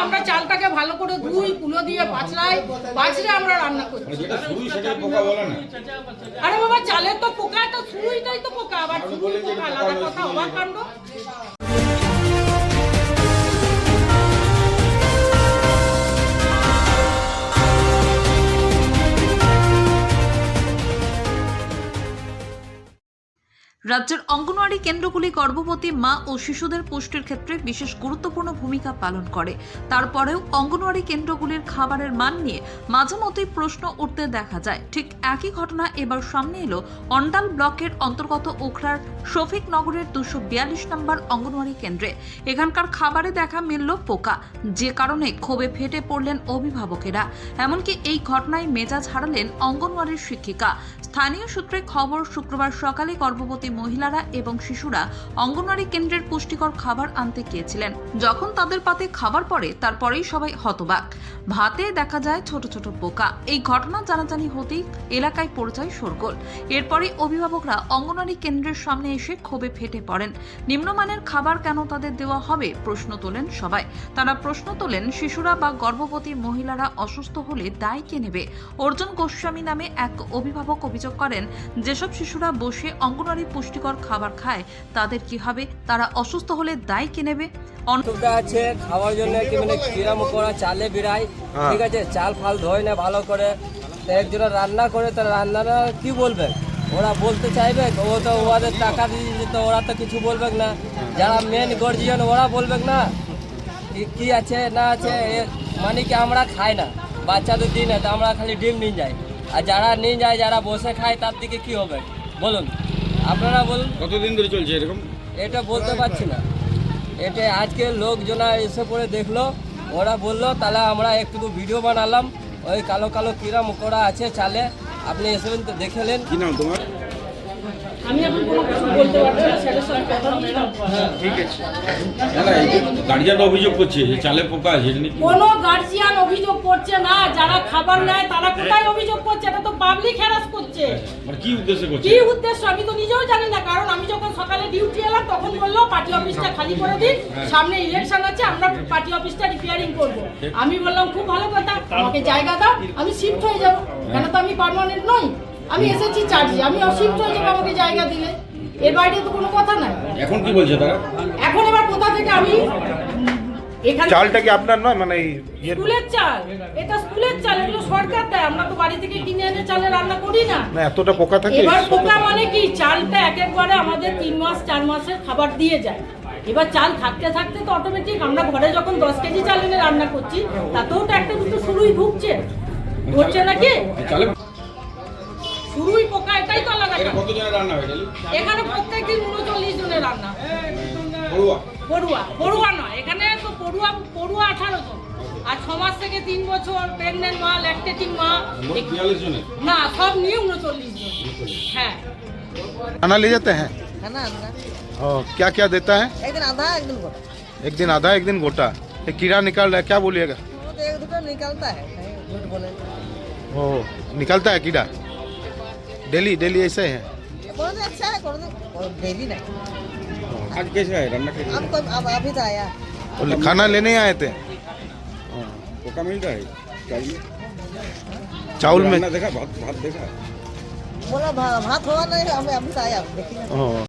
আমরা চালটাকে ভালো করে ধুই, কুলো দিয়ে বাছড়ে আমরা রান্না করছি। আরে বাবা, চালের তো পোকা, তো শুরুইটাই তো পোকা, আবার শুরুই পোকা, আলাদা কথা, অবাক কাণ্ড। রাজ্যের অঙ্গনওয়াড়ি কেন্দ্রগুলি গর্ভবতী মা ও শিশুদের পুষ্টির ক্ষেত্রে বিশেষ গুরুত্বপূর্ণ ভূমিকা পালন করে। তারপরেও অঙ্গনওয়াড়ি কেন্দ্রগুলির খাবারের মান নিয়ে মাঝে মধ্যেই প্রশ্ন উঠতে দেখা যায়। ঠিক একই ঘটনা এবার সামনে এলো অন্ডাল ব্লকের অন্তর্গত উখড়ার শফিকনগরের 242 নম্বর অঙ্গনওয়াড়ি কেন্দ্রে। এখানকার খাবারে দেখা মিলল পোকা, যে কারণে ক্ষোভে ফেটে পড়লেন অভিভাবকেরা। এমনকি এই ঘটনায় মেজাজ হারালেন অঙ্গনওয়াড়ির শিক্ষিকা। স্থানীয় সূত্রে খবর, শুক্রবার সকালে গর্ভবতী মহিলারা এবং শিশুরা অঙ্গনওয়াড়ি কেন্দ্রের পুষ্টিকর খাবার আনতে গিয়েছিলেন। যখন তাদের পাতে খাবার পড়ে, তারপরেই সবাই হতবাক। ভাতে দেখা যায় ছোট ছোট পোকা। এই ঘটনা জানাজানি হতেই এলাকায় পড়ে যায় শোরগোল। এরপরে অভিভাবকরা অঙ্গনওয়াড়ি কেন্দ্রের সামনে এসে ক্ষোভে ফেটে পড়েন। নিম্নমানের খাবার কেন তাদের দেওয়া হবে প্রশ্ন তোলেন সবাই। তারা প্রশ্ন তোলেন, শিশুরা বা গর্ভবতী মহিলারা অসুস্থ হলে দায় কে নেবে? অর্জুন গোস্বামী নামে এক অভিভাবক অভিযোগ করেন, যেসব শিশুরা বসে অঙ্গনওয়াড়ি পুষ্টিকর খাবার খায় তাদের কি হবে? তারা অসুস্থ হলে দায় কে নেবে? অসুবিধা আছে খাওয়ার জন্য, কি মানে কিরাম করা চালে বিরাই, ঠিক আছে, চাল ফাল ধোয় না ভালো করে, একজনে রান্না করে, তারা রান্নাটা কি বলবে? ওরা বলতে চাইবে, ও তো ওদের টাকা দিয়ে দিত, ওরা তো কিছু বলবে না। যারা মেন গার্জিয়ান ওরা বলবে না কি আছে না আছে। মানে কি আমরা খাই না, বাচ্চাদের দিন তো আমরা খালি ডিম নিয়ে যাই, আর যারা নিয়ে যায়, যারা বসে খায়, তার দিকে কি হবে বলুন, আপনারা বলুন। কতদিন ধরে চলছে এরকম? এটা বলতে পারছি না। এটা আজকে লোকজনা এসে পড়ে দেখলো, ওরা বললো, তাহলে আমরা একটু ভিডিও বানালাম। ওই কালো কালো কিরা মুকড়া আছে চালে, আপনি এসেবেন তো দেখেলেন। কি নাম তোমার? আমি এখন কোনো কিছু বলতে পারছি না, সেটার সঙ্গে কথা বলতে ঠিক আছে। গার্জিয়ান অভিযোগ করছে যে চালে পোকা আছে। কোনো গার্জিয়ান অভিযোগ করছে না, যারা খাবার নেয় তারা কোথায় অভিযোগ করছে? এটা তো পাবলিক হ্যারাস করছে। মানে কি উদ্দেশ্য করছে? কি উদ্দেশ্য আমি তো নিজেও জানি না, কারণ আমি যখন সকালে ডিউটি এলাম তখন বললো পার্টি অফিসটা খালি করে দিন, সামনে ইলেকশন আছে, আমরা পার্টি অফিসটা রিপেয়ারিং করব। আমি বললাম খুব ভালো কথা, আমাকে জায়গা দাও, আমি শিফট হয়ে যাব, কেন তো আমি পার্মানেন্ট নই, আমি এসেছি চার্জে, আমি শিফট হয়ে যাবো আমাকে জায়গা দিলে। এর বাইরে তো কোনো কথা নাই। এখন কি বলছে তারা? এখন এবার কোথা থেকে আমি এখানে চালটা কি আপনার নয়, মানে স্কুলের চাল, এটা স্কুলের চাল, এগুলো সরকার দেয়, আমরা তো বাড়ি থেকে কিনে এনে চালে রান্না করি না। না এতটা পোকা থাকে? এবার পোকা মানে কি, চালটা এক একবারে আমাদের 3 মাস 4 মাসের খাবার দিয়ে যায়। এবার চাল থাকতে থাকতে তো অটোমেটিক আমরা ঘরে যখন 10 কেজি চাল এনে রান্না করছি, তাতেও তো একটা দুটো শুরুই ঢুকছে, ধরছে নাকি চালে শুরুই পোকা, এটাই তো আলাদা। কত জনের রান্না হয় ডেইলি? এখানে প্রত্যেকদিন 39 জনের রান্না। পড়ুয়া পড়ুয়া নয়, এখানে তো পড়ুয়া 18 জন, আর 6 মাস থেকে 3 বছর প্রেগনেন্ট মা, ল্যাকটেটিং মা, 42 জনের না সব নিয়ে 39 জন। হ্যাঁ, खाना ले जाते हैं? खाना अंदर और क्या क्या देता है? एक दिन आधा एक दिन गोटा, एक दिन आधा एक दिन गोटा। ये कीड़ा निकाल रहा है, क्या बोलिएगा? वो तो एक दूसरा निकलता है, कहीं झूठ बोले ओ निकलता है कीड़ा डेली डेली ऐसे है? कोनो दिन अच्छा है, कोनो दिन डेली नहीं। आज कैसे है रान्ना कैसे? अब अभी तो आया और खाना लेने आए थे? पोका मिल रहा है चावल में? चावल में रान्ना देखा, भात देखा? बोला भात हुआ नहीं, हमें अभी तो आया देखिए।